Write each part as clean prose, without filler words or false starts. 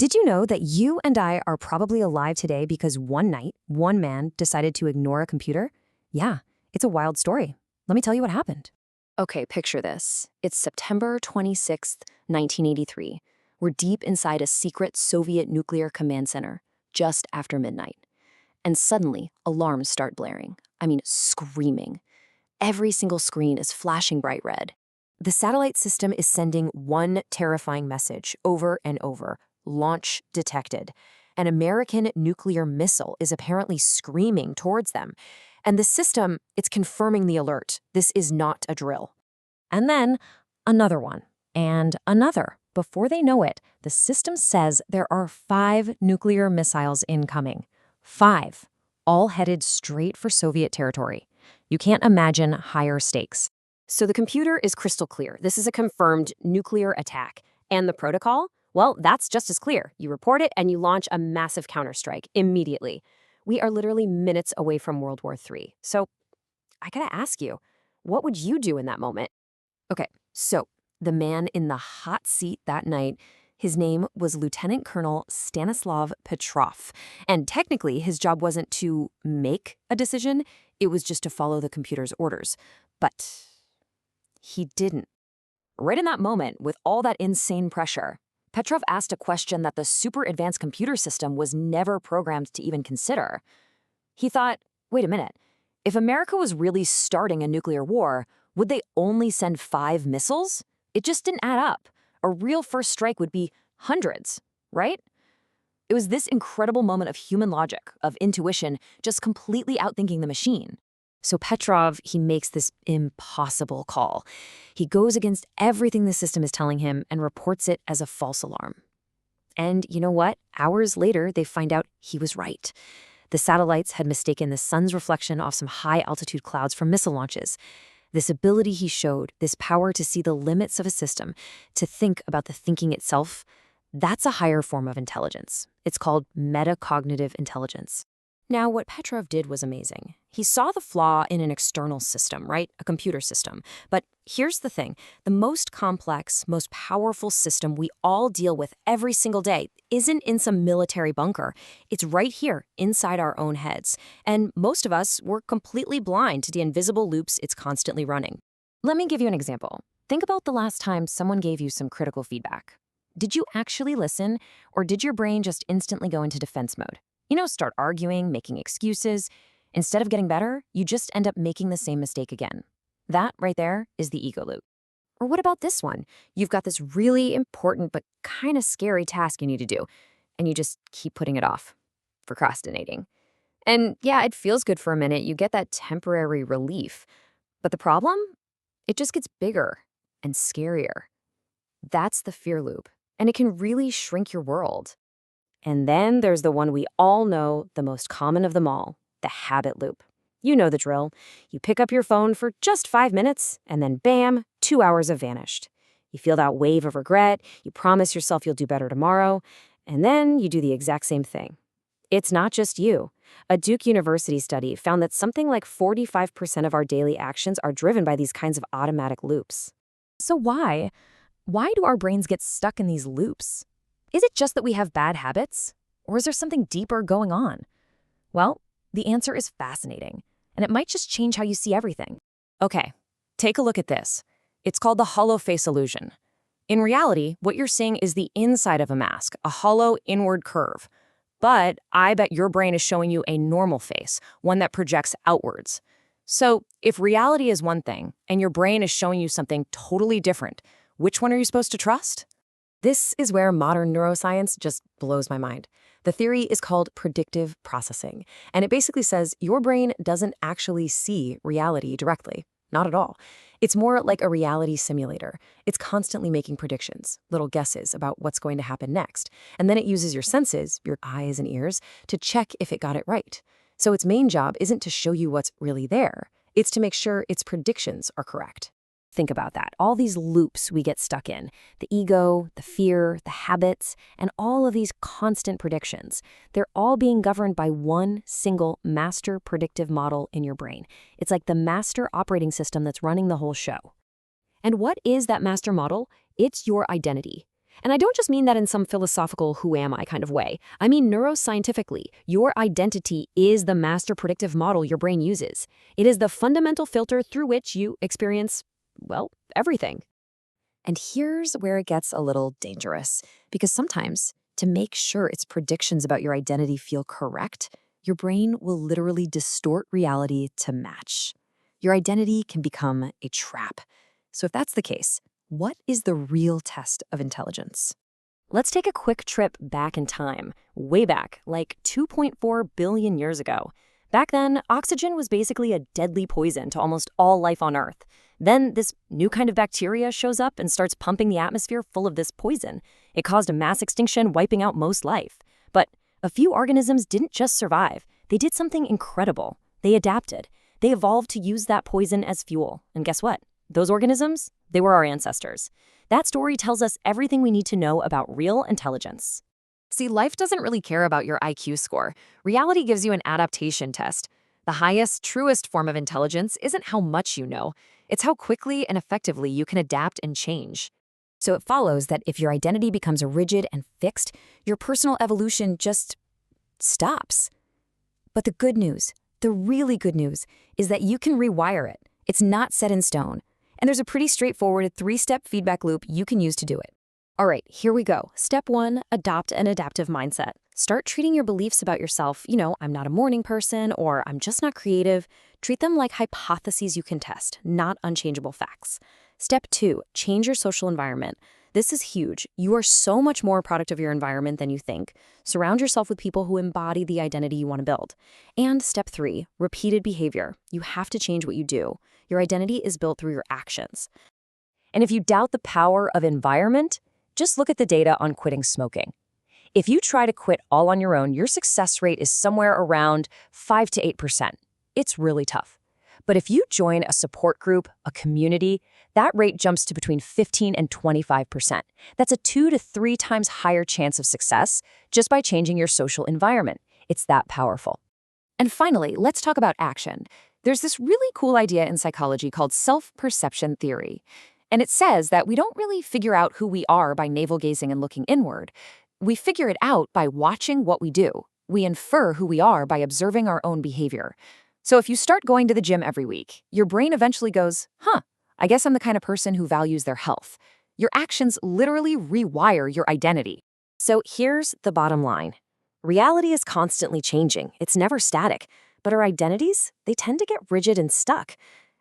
Did you know that you and I are probably alive today because one night, one man decided to ignore a computer? Yeah, it's a wild story. Let me tell you what happened. Okay, picture this. It's September 26th, 1983. We're deep inside a secret Soviet nuclear command center, just after midnight. And suddenly, alarms start blaring. I mean, screaming. Every single screen is flashing bright red. The satellite system is sending one terrifying message over and over. Launch detected. An American nuclear missile is apparently screaming towards them. And the system, it's confirming the alert. This is not a drill. And then another one. And another. Before they know it, the system says there are 5 nuclear missiles incoming. 5. All headed straight for Soviet territory. You can't imagine higher stakes. So the computer is crystal clear. This is a confirmed nuclear attack. And the protocol? Well, that's just as clear. You report it and you launch a massive counterstrike immediately. We are literally minutes away from World War III. So I gotta ask you, what would you do in that moment? Okay, so the man in the hot seat that night, his name was Lieutenant Colonel Stanislav Petrov. And technically, his job wasn't to make a decision, it was just to follow the computer's orders. But he didn't. Right in that moment, with all that insane pressure, Petrov asked a question that the super advanced computer system was never programmed to even consider. He thought, wait a minute, if America was really starting a nuclear war, would they only send 5 missiles? It just didn't add up. A real first strike would be hundreds, right? It was this incredible moment of human logic, of intuition, just completely outthinking the machine. So Petrov, he makes this impossible call. He goes against everything the system is telling him and reports it as a false alarm. And you know what? Hours later, they find out he was right. The satellites had mistaken the sun's reflection off some high-altitude clouds for missile launches. This ability he showed, this power to see the limits of a system, to think about the thinking itself, that's a higher form of intelligence. It's called metacognitive intelligence. Now, what Petrov did was amazing. He saw the flaw in an external system, right? A computer system. But here's the thing. The most complex, most powerful system we all deal with every single day isn't in some military bunker. It's right here, inside our own heads. And most of us, we're completely blind to the invisible loops it's constantly running. Let me give you an example. Think about the last time someone gave you some critical feedback. Did you actually listen, or did your brain just instantly go into defense mode? Start arguing, making excuses. Instead of getting better, you just end up making the same mistake again. That right there is the ego loop. Or what about this one? You've got this really important but kind of scary task you need to do, and you just keep putting it off, procrastinating. And yeah, it feels good for a minute. You get that temporary relief. But the problem? It just gets bigger and scarier. That's the fear loop, and it can really shrink your world. And then there's the one we all know, the most common of them all, the habit loop. You know the drill. You pick up your phone for just 5 minutes, and then bam, 2 hours have vanished. You feel that wave of regret, you promise yourself you'll do better tomorrow, and then you do the exact same thing. It's not just you. A Duke University study found that something like 45% of our daily actions are driven by these kinds of automatic loops. So why? Why do our brains get stuck in these loops? Is it just that we have bad habits? Or is there something deeper going on? Well, the answer is fascinating, and it might just change how you see everything. Okay, take a look at this. It's called the hollow face illusion. In reality, what you're seeing is the inside of a mask, a hollow inward curve. But I bet your brain is showing you a normal face, one that projects outwards. So if reality is one thing, and your brain is showing you something totally different, which one are you supposed to trust? This is where modern neuroscience just blows my mind. The theory is called predictive processing, and it basically says your brain doesn't actually see reality directly. Not at all. It's more like a reality simulator. It's constantly making predictions, little guesses about what's going to happen next, and then it uses your senses, your eyes and ears, to check if it got it right. So its main job isn't to show you what's really there. It's to make sure its predictions are correct. Think about that. All these loops we get stuck in, the ego, the fear, the habits, and all of these constant predictions, they're all being governed by one single master predictive model in your brain. It's like the master operating system that's running the whole show. And what is that master model? It's your identity. And I don't just mean that in some philosophical who am I kind of way. I mean neuroscientifically, your identity is the master predictive model your brain uses. It is the fundamental filter through which you experience, well, everything. And here's where it gets a little dangerous, because sometimes, to make sure its predictions about your identity feel correct, your brain will literally distort reality to match. Your identity can become a trap. So if that's the case, what is the real test of intelligence? Let's take a quick trip back in time, way back, like 2.4 billion years ago. Back then, oxygen was basically a deadly poison to almost all life on Earth. Then this new kind of bacteria shows up and starts pumping the atmosphere full of this poison. It caused a mass extinction, wiping out most life. But a few organisms didn't just survive. They did something incredible. They adapted. They evolved to use that poison as fuel. And guess what? Those organisms, they were our ancestors. That story tells us everything we need to know about real intelligence. See, life doesn't really care about your IQ score. Reality gives you an adaptation test. The highest, truest form of intelligence isn't how much you know. It's how quickly and effectively you can adapt and change. So it follows that if your identity becomes rigid and fixed, your personal evolution just stops. But the good news, the really good news, is that you can rewire it. It's not set in stone. And there's a pretty straightforward 3-step feedback loop you can use to do it. All right, here we go. Step 1, adopt an adaptive mindset. Start treating your beliefs about yourself, I'm not a morning person, or I'm just not creative. Treat them like hypotheses you can test, not unchangeable facts. Step 2, change your social environment. This is huge. You are so much more a product of your environment than you think. Surround yourself with people who embody the identity you want to build. And step 3, repeated behavior. You have to change what you do. Your identity is built through your actions. And if you doubt the power of environment, just look at the data on quitting smoking. If you try to quit all on your own, your success rate is somewhere around 5 to 8%. It's really tough. But if you join a support group, a community, that rate jumps to between 15 and 25%. That's a 2 to 3 times higher chance of success just by changing your social environment. It's that powerful. And finally, let's talk about action. There's this really cool idea in psychology called self-perception theory. And it says that we don't really figure out who we are by navel-gazing and looking inward. We figure it out by watching what we do. We infer who we are by observing our own behavior. So if you start going to the gym every week, your brain eventually goes, I guess I'm the kind of person who values their health. Your actions literally rewire your identity. So here's the bottom line. Reality is constantly changing. It's never static. But our identities, they tend to get rigid and stuck.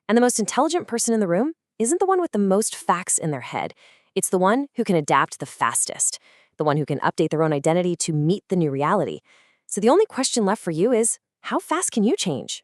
And the most intelligent person in the room isn't the one with the most facts in their head. It's the one who can adapt the fastest, the one who can update their own identity to meet the new reality. So the only question left for you is, how fast can you change?